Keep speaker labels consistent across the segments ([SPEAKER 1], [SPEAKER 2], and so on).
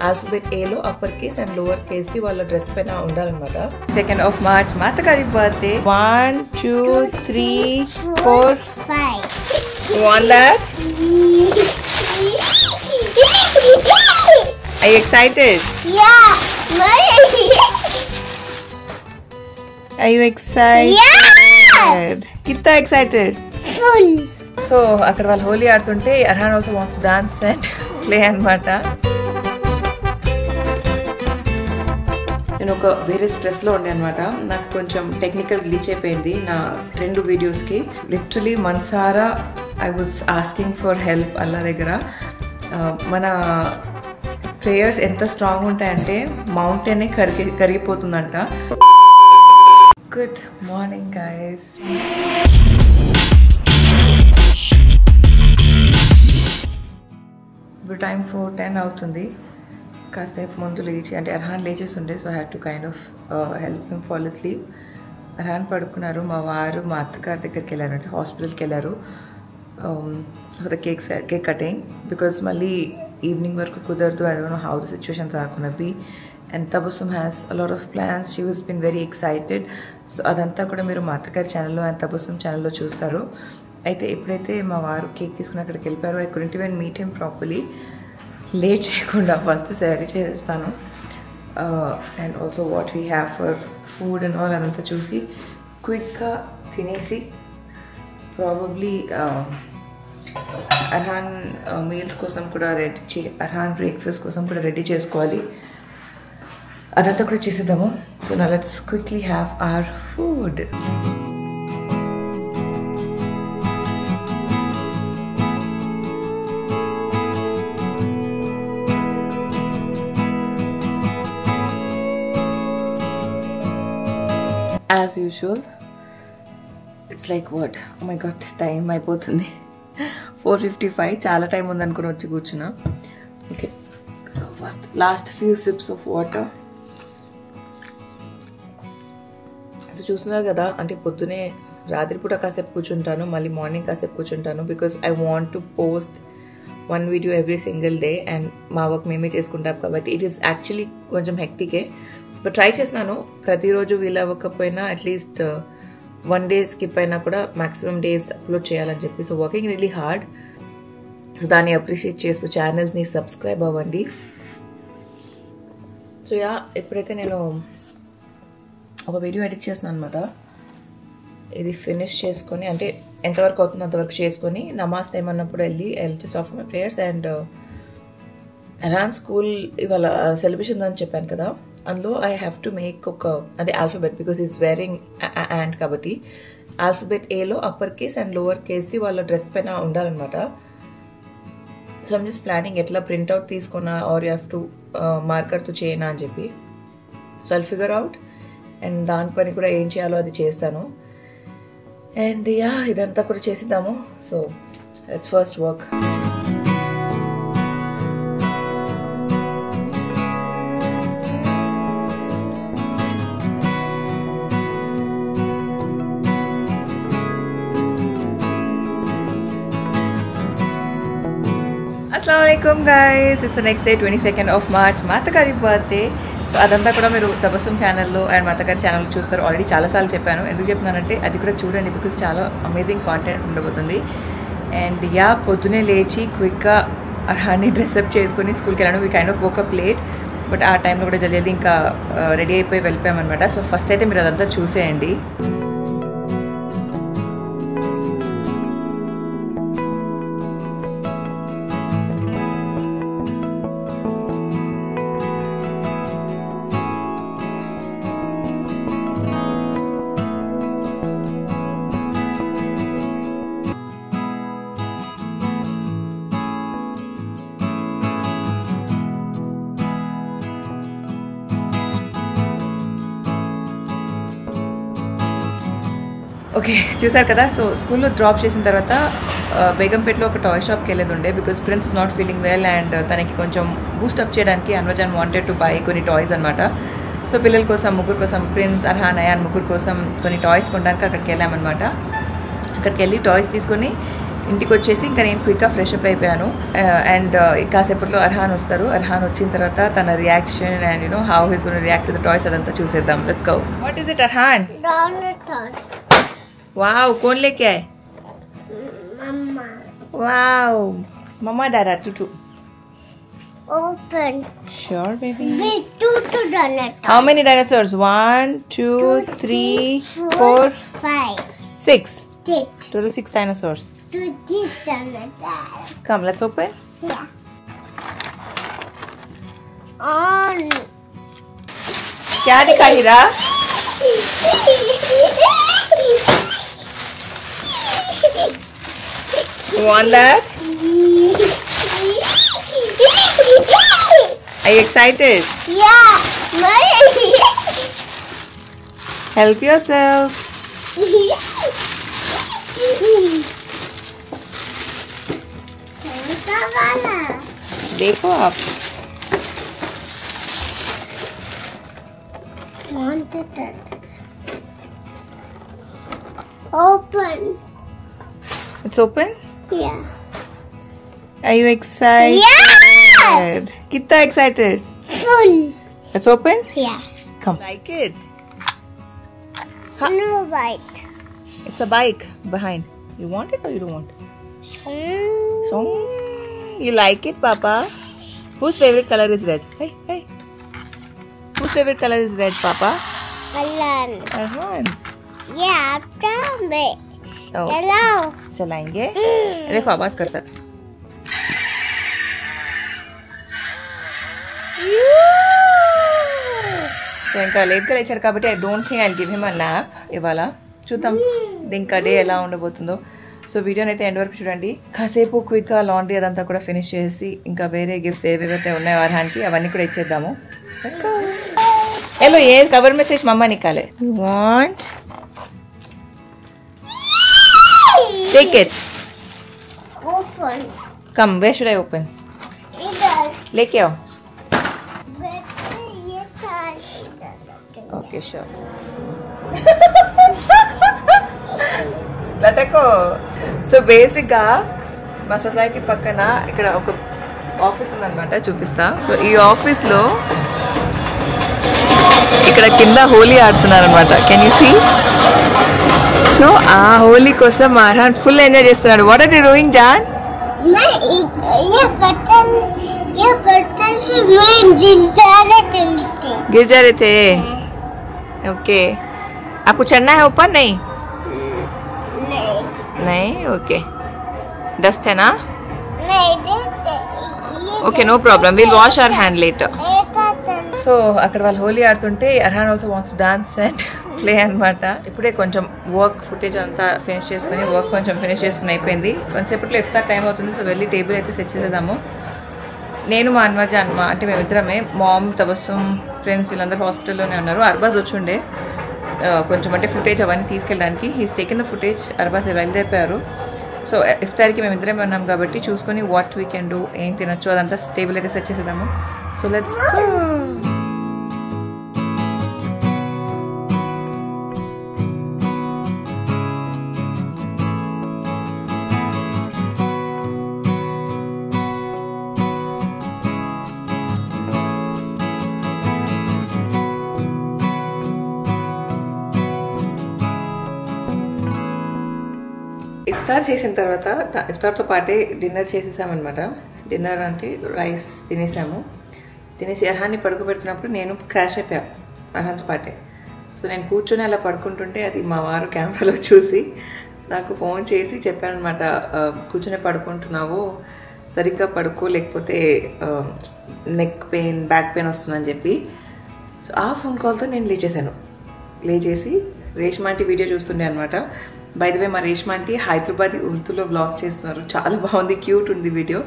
[SPEAKER 1] Alphabet A లో upper case and lower case కి వాళ్ళ డ్రెస్ పైన ఉండాలన్నమాట. 2nd of March మా అత్తగారి birthday. 1 2 3 4 5. You want that? Are you excited?
[SPEAKER 2] Yeah.
[SPEAKER 1] Are you excited?
[SPEAKER 2] Yeah.
[SPEAKER 1] Kitta excited?
[SPEAKER 2] Full.
[SPEAKER 1] So అక్కడ వాళ్ళు హోలీ ఆడుతుంటే Arhaan also wants to dance and play అన్నమాట. నేను ఒక వేరే స్ట్రెస్లో ఉండే అనమాట. నాకు కొంచెం టెక్నికల్ గ్లిచ్ అయిపోయింది నా 2 వీడియోస్కి. లిటరలీ మనసారా I was asking for help అల్లా దగ్గర. మన ప్రేయర్స్ ఎంత స్ట్రాంగ్ ఉంటాయంటే మౌంటైనే కరిగిపోతుందంట. Good morning guys. ఇప్పుడు టైం 4:10 అవుతుంది. కాసేపు ముందు లేచి అంటే అర్హాన్ లేచేస్తుండే, so I had to kind of help him fall asleep. Arhaan పడుకున్నారు. మా వారు మా అత్తగారి దగ్గరికి వెళ్ళారు, అంటే హాస్పిటల్కి వెళ్ళారు for the cake cutting. Because మళ్ళీ ఈవినింగ్ వరకు కుదరదు. I don't know how the situations are gonna be. And Tabassum has a lot of plans. She was been very excited. So అదంతా కూడా మీరు మా అత్తగారి ఛానల్లో అండ్ తబస్సుమ్ ఛానల్లో చూస్తారు. అయితే ఎప్పుడైతే మా వారు కేక్ తీసుకుని అక్కడికి వెళ్ళిపోయారో I couldn't even meet him properly. Late చేయకుండా ఫస్ట్ శారీ చేసేస్తాను. And also what we have for food and all అదంతా చూసి క్విక్గా తినేసి ప్రాబబ్లీ అర్హాన్ మీల్స్ కోసం కూడా అర్హాన్ బ్రేక్ఫాస్ట్ కోసం కూడా రెడీ చేసుకోవాలి. అదంతా కూడా చేసేద్దాము. సో నా let's quickly have our food. As usual, it's like what? Oh my god, time అయిపోతుంది. 4:55. చాలా టైం ఉందనుకుని వచ్చి కూర్చున్నా. Okay, so first last few SIPs of water. So చూస్తున్నారు కదా, అంటే పొద్దునే రాత్రిపూట కాసేపు కూర్చుంటాను, మళ్ళీ మార్నింగ్ కాసేపు కూర్చుంటాను. Because I want to post 1 video every single day. And మా వర్క్ మేమే చేసుకుంటాం కాబట్టి ఇట్ ఈస్ యాక్చువల్లీ కొంచెం హెక్టికే. బట్ ట్రై చేసినాను ప్రతిరోజు వీలు అవ్వకపోయినా అట్లీస్ట్ 1 డే స్కిప్ అయినా కూడా మ్యాక్సిమం డేస్ అప్లోడ్ చేయాలని చెప్పి. So working really hard. So దాన్ని అప్రిషియేట్ చేస్తూ ఛానల్స్ని సబ్స్క్రైబ్ అవ్వండి. సో యా, ఎప్పుడైతే నేను ఒక వీడియో ఎడిట్ చేస్తున్నాను అనమాట, ఇది ఫినిష్ చేసుకొని అంటే ఎంతవరకు అవుతుందో అంతవరకు చేసుకొని నమాజ్ టైం అన్నప్పుడు వెళ్ళి just of my prayers. And Arhan school ఇవాళ సెలబ్రేషన్ అని చెప్పాను కదా, అందులో ఐ హ్యావ్ టు మేక్ ఒక అదే alphabet. Because is wearing and కాబట్టి ఆల్ఫాబెట్ A లో అప్పర్ కేస్ అండ్ లోవర్ కేస్ది వాళ్ళ డ్రెస్ పైన ఉండాలన్నమాట. సో ఐమ్ జస్ట్ ప్లానింగ్ ఎట్లా ప్రింట్అవుట్ తీసుకున్నా ఆర్ యూ హ్యావ్ టు మార్కర్తో చేయనా అని చెప్పి. So I'll figure out and దానిపైన కూడా ఏం చేయాలో అది చేస్తాను. అండ్ యా, ఇదంతా కూడా చేసిద్దాము. So let's first work. Assalamualaikum guys, it's the next day, 22nd of March, మా అత్తగారి బర్త్డే. సో అదంతా కూడా మీరు తబస్సుమ్ ఛానల్లో అండ్ మా అత్తగారి ఛానల్లో చూస్తారు. ఆల్రెడీ చాలాసార్లు చెప్పాను. ఎందుకు చెప్తున్నానంటే అది కూడా చూడండి, బికాస్ చాలా అమేజింగ్ కాంటెంట్ ఉండబోతుంది. అండ్ యా, పొద్దునే లేచి క్విక్గా అర్హాన్ని డ్రెస్అప్ చేసుకుని స్కూల్కి వెళ్ళాను. We kind of woke up late, but ఆ టైంలో కూడా జల్దీ ఇంకా రెడీ అయిపోయి వెళ్ళిపోయామన్నమాట. సో ఫస్ట్ అయితే మీరు అదంతా చూసేయండి. ఓకే, చూసారు కదా. సో స్కూల్లో డ్రాప్ చేసిన తర్వాత బేగంపేటలో ఒక టాయ్ షాప్కి వెళ్ళేది ఉండే, because prince is not feeling well and తనకి కొంచెం బూస్టప్ చేయడానికి అన్వజాన్ వాంటెడ్ టు బై కొన్ని టాయ్స్ అనమాట. సో పిల్లల కోసం, ముగ్గురు కోసం, ప్రిన్స్, అర్హాన్, అయాన్ ముగ్గురు కోసం కొన్ని టాయ్స్ కొనడానికి అక్కడికి వెళ్ళామన్నమాట. అక్కడికి వెళ్ళి టాయ్స్ తీసుకొని ఇంటికి వచ్చేసి ఇంకా నేను క్విక్గా ఫ్రెష్ అప్ అయిపోయాను. అండ్ కాసేపట్లో అర్హాన్ వస్తారు. అర్హాన్ వచ్చిన తర్వాత తన reaction and you know how he's gonna react to the toys అదంతా చూసేద్దాం. Let's go. What is it Arhan? Wow, कौन लेके आए?
[SPEAKER 2] Mama.
[SPEAKER 1] Wow, Mama Dada Tutu.
[SPEAKER 2] Open.
[SPEAKER 1] Sure, baby.
[SPEAKER 2] Wait, two dinosaurs.
[SPEAKER 1] How many dinosaurs? 1, 2, 3, 4,
[SPEAKER 2] 5.
[SPEAKER 1] 6.
[SPEAKER 2] 6.
[SPEAKER 1] Total 6 dinosaurs.
[SPEAKER 2] Two dinosaurs.
[SPEAKER 1] Come, let's open.
[SPEAKER 2] Yeah. On.
[SPEAKER 1] क्या दिखा हीरा? You want that? Are you excited?
[SPEAKER 2] Yeah.
[SPEAKER 1] Help yourself. देखो आप.
[SPEAKER 2] Wanted it. Open.
[SPEAKER 1] It's open.
[SPEAKER 2] Yeah.
[SPEAKER 1] Are you excited?
[SPEAKER 2] Yeah.
[SPEAKER 1] कितना excited?
[SPEAKER 2] Full.
[SPEAKER 1] It's open.
[SPEAKER 2] Yeah.
[SPEAKER 1] Come. Like it?
[SPEAKER 2] No bite.
[SPEAKER 1] It's a bike behind. You want it or you don't want it? So, you like it, Papa? Whose favorite color is red? Hey, hey. Whose favorite color is red, Papa?
[SPEAKER 2] Alan.
[SPEAKER 1] Arhan's.
[SPEAKER 2] Yeah, after me.
[SPEAKER 1] Oh.
[SPEAKER 2] Hello.
[SPEAKER 1] चलाएंगे. देखो आवाज करता. So ఇంకా లేట్గా లేచారు కాబట్టి I don't think I give him a nap ఇవాళ. చూద్దాం ఇంకా డే ఎలా ఉండబోతుందో. సో వీడియోని అయితే ఎండ్ వరకు చూడండి. కాసేపు క్విక్గా లాండ్రీ అదంతా కూడా ఫినిష్ చేసి ఇంకా వేరే గిఫ్ట్స్ ఏవేవైతే ఉన్నాయో అర్హాన్కి అవన్నీ కూడా ఇచ్చేద్దాము. హలో, ఏ కవర్ మెసేజ్ మమ్మ నికాలే. You want take it.
[SPEAKER 2] Open.
[SPEAKER 1] Come, where should I open?
[SPEAKER 2] Either.
[SPEAKER 1] लेके आओ.
[SPEAKER 2] ये
[SPEAKER 1] Okay, sure. లటకో. సో బేసిక్గా మా సొసైటీ పక్కన ఇక్కడ ఒక ఆఫీస్ ఉందన్నమాట, చూపిస్తా. సో ఈ ఆఫీస్లో ఇక్కడ కింద హోలీ ఆడుతున్నారు అనమాట. Can you see? సో ఆ హోలీ కోసం అర్హాన్ ఫుల్ ఎంజాయ్ చేస్తున్నాడు. What are you doing John?
[SPEAKER 2] ये बटन से मैं
[SPEAKER 1] गिर जा रहे थे. ओके, आपको चढ़ना है ऊपर? नहीं नहीं. ओके, डस्ट है ना? Okay, no problem. Will wash our hand later. So అక్కడ వాళ్ళు హోలీ ఆడుతుంటే Arhaan also wants dance and play అనమాట. ఇప్పుడే కొంచెం వర్క్ ఫుటేజ్ అంతా ఫినిష్ చేసుకుని అయిపోయింది. కొంతసేపట్లో ఇఫ్తార్ టైం అవుతుంది. సో వెళ్ళి టేబుల్ అయితే సెట్ చేసేద్దాము. నేను మా అన్వర్ జాన్ అంటే మేమిద్దరమే. మామ్, తబస్సుమ్, ఫ్రెండ్స్ వీళ్ళందరూ హాస్పిటల్లోనే ఉన్నారు. అర్బాజ్ వచ్చుండే కొంచెం అంటే ఫుటేజ్ అవన్నీ తీసుకెళ్ళడానికి. He's taken the footage. Arbaaz బయలుదేరిపోయారు. సో ఇఫ్తార్కి మేమిద్దరమే ఉన్నాం కాబట్టి చూసుకొని వాట్ వీ కెన్ డూ, ఏం తినొచ్చు అదంతా టేబుల్ అయితే సెట్ చేసేద్దాము. So let's go. ఇఫ్తార్ చేసిన తర్వాత ఇఫ్తార్తో పాటే డిన్నర్ చేసేసామన్నమాట. డిన్నర్ అంటే రైస్ తినేసి అర్హాన్ని పడుకోబెడుతున్నప్పుడు నేను క్రాష్ అయిపోయాను అర్హాన్తో పాటే. సో నేను కూర్చొని అలా పడుకుంటుంటే అది మా వారు కెమెరాలో చూసి నాకు ఫోన్ చేసి చెప్పానమాట, కూర్చొని పడుకుంటున్నావు, సరిగ్గా పడుకో లేకపోతే నెక్ పెయిన్, బ్యాక్ పెయిన్ వస్తుందని చెప్పి. సో ఆ ఫోన్ కాల్తో నేను లేచేసి రేష్మాంటి వీడియో చూస్తుండే అనమాట. బై ద వే మా రేష్మాంటి హైదరాబాద్ ఉర్దూలో బ్లాగ్ చేస్తున్నారు. చాలా బాగుంది, క్యూట్ ఉంది వీడియో.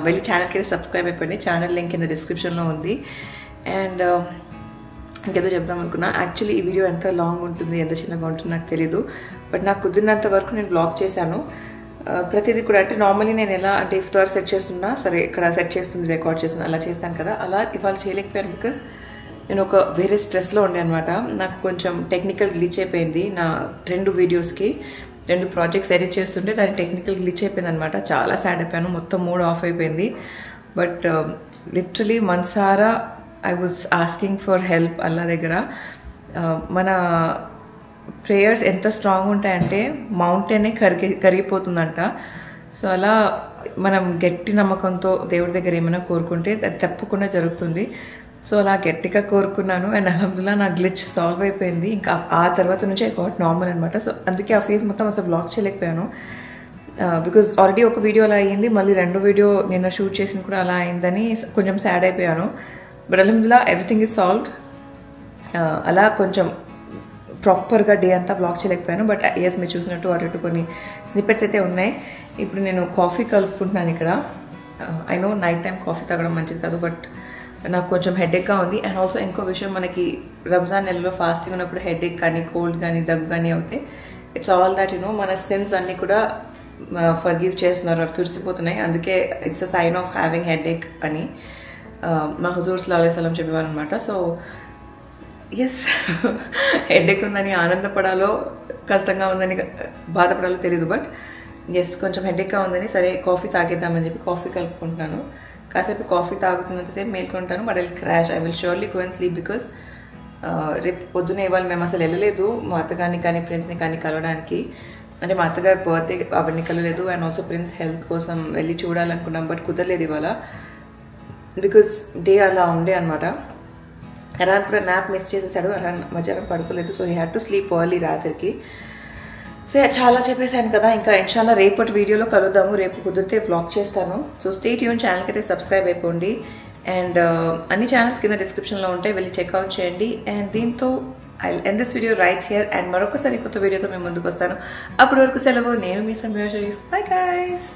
[SPEAKER 1] వెళ్ళి ఛానల్కి అయితే సబ్స్క్రైబ్ అయిపోయింది. ఛానల్ లింక్ కింద డిస్క్రిప్షన్లో ఉంది. అండ్ ఇంకేదో చెప్దాం అనుకున్నా. యాక్చువల్లీ ఈ వీడియో ఎంత లాంగ్ ఉంటుంది, ఎంత చిన్నగా ఉంటుంది నాకు తెలీదు. బట్ నాకు కుదిరినంత వరకు నేను బ్లాగ్ చేశాను. ప్రతిదీ కూడా అంటే నార్మల్లీ నేను ఎలా అంటే ఇఫ్తార్ సెట్ చేస్తున్నా సరే, ఇక్కడ సెట్ చేస్తుంది రికార్డ్ చేస్తున్నా అలా చేస్తాను కదా, అలా ఇవాళ చేయలేకపోయాను. బికాస్ నేను ఒక వేరే స్ట్రెస్లో ఉండే అనమాట. నాకు కొంచెం టెక్నికల్ గ్లిచ్ అయిపోయింది నా 2 వీడియోస్కి. 2 ప్రాజెక్ట్స్ ఎడిట్ చేస్తుంటే దాని టెక్నికల్ గ్లిచ్ అయిపోయింది అనమాట. చాలా సాడ్ అయిపోయాను, మొత్తం మూడ్ ఆఫ్ అయిపోయింది. బట్ లిటరలీ మనసారా I was asking for help అల్లా దగ్గర. మన ప్రేయర్స్ ఎంత స్ట్రాంగ్ ఉంటాయంటే మౌంటైనే కరిగిపోతుందంట. సో అలా మనం గట్టి నమ్మకంతో దేవుడి దగ్గర ఏమైనా కోరుకుంటే అది తప్పకుండా జరుగుతుంది. సో అలా గట్టిగా కోరుకున్నాను అండ్ అల్హమ్దుల్లా నా గ్లిచ్ సాల్వ్ అయిపోయింది. ఇంకా ఆ తర్వాత నుంచి ఐ గాట్ నార్మల్ అనమాట. సో అందుకే ఆ ఫేస్ మొత్తం అసలు బ్లాక్ చేయలేకపోయాను. బికాజ్ ఆల్రెడీ ఒక వీడియో అలా అయ్యింది, మళ్ళీ 2వ వీడియో నిన్న షూట్ చేసిన కూడా అలా అయిందని కొంచెం సాడ్ అయిపోయాను. బట్ అల్హమ్దుల్లా ఎవ్రీథింగ్ ఈజ్ సాల్వ్డ్. అలా కొంచెం ప్రాపర్గా డే అంతా బ్లాక్ చేయలేకపోయాను. బట్ ఎస్, మీరు చూసినట్టు అటు కొన్ని స్నిప్పెట్స్ అయితే ఉన్నాయి. ఇప్పుడు నేను కాఫీ కలుపుకుంటున్నాను ఇక్కడ. I know night time coffee తాగడం మంచిది కాదు, బట్ నాకు కొంచెం హెడేక్గా ఉంది. అండ్ ఆల్సో ఇంకో విషయం, మనకి రంజాన్ నెలలో ఫాస్టింగ్ ఉన్నప్పుడు హెడేక్ కానీ కోల్డ్ కానీ దగ్గు కానీ అవుతాయి. ఇట్స్ ఆల్ దాట్ మన సెన్స్ అన్నీ కూడా ఫర్గివ్ చేస్తున్నారు, తుడిసిపోతున్నాయి. అందుకే it's a sign of having headache అని మా హుజూర్ సల్లల్లాహు అలైహి వసల్లం చెప్పేవారు అనమాట. సో ఎస్, హెడేక్ ఉందని ఆనందపడాలో కష్టంగా ఉందని బాధపడాలో తెలియదు. బట్ ఎస్, కొంచెం హెడేక్గా ఉందని సరే కాఫీ తాగేద్దామని చెప్పి కాఫీ కలుపుకుంటున్నాను. కాసేపు కాఫీ తాగుతున్నంతసేపు మేల్కొంటాను. But I will crash, I will surely go and sleep. Because రేపు పొద్దున ఇవాళ మేము అసలు వెళ్ళలేదు మా అత్తగారిని కానీ ఫ్రెండ్స్ని కానీ కలవడానికి. అంటే మా అత్తగారి బర్త్డే అవన్నీ కలవలేదు. అండ్ ఆల్సో ప్రిన్స్ హెల్త్ కోసం వెళ్ళి చూడాలనుకున్నాం, బట్ కుదరలేదు ఇవాళ. బికాస్ డే అలా ఉండే అనమాట. అరాన్ కూడా న్యాప్ మిస్ చేసేసాడు. అరాన్ మధ్యాహ్నం పడుకోలేదు. So he had to sleep early రాత్రికి. సో చాలా చెప్పేశాను కదా, ఇంకా ఇన్షాల్లా రేపటి వీడియోలో కలుద్దాము. రేపు కుదిరితే వ్లాగ్ చేస్తాను. సో స్టే ట్యూన్, ఛానల్కి అయితే సబ్స్క్రైబ్ అయిపోండి. అండ్ అన్ని ఛానల్స్ కింద డిస్క్రిప్షన్లో ఉంటాయి, వెళ్ళి చెక్అవుట్ చేయండి. అండ్ దీంతో I end this video right here. And మరొకసారి కొత్త వీడియోతో మేము ముందుకు వస్తాను. అప్పటి వరకు సెలవు. నేను మీ సమీరా షరీఫ్. Bye guys.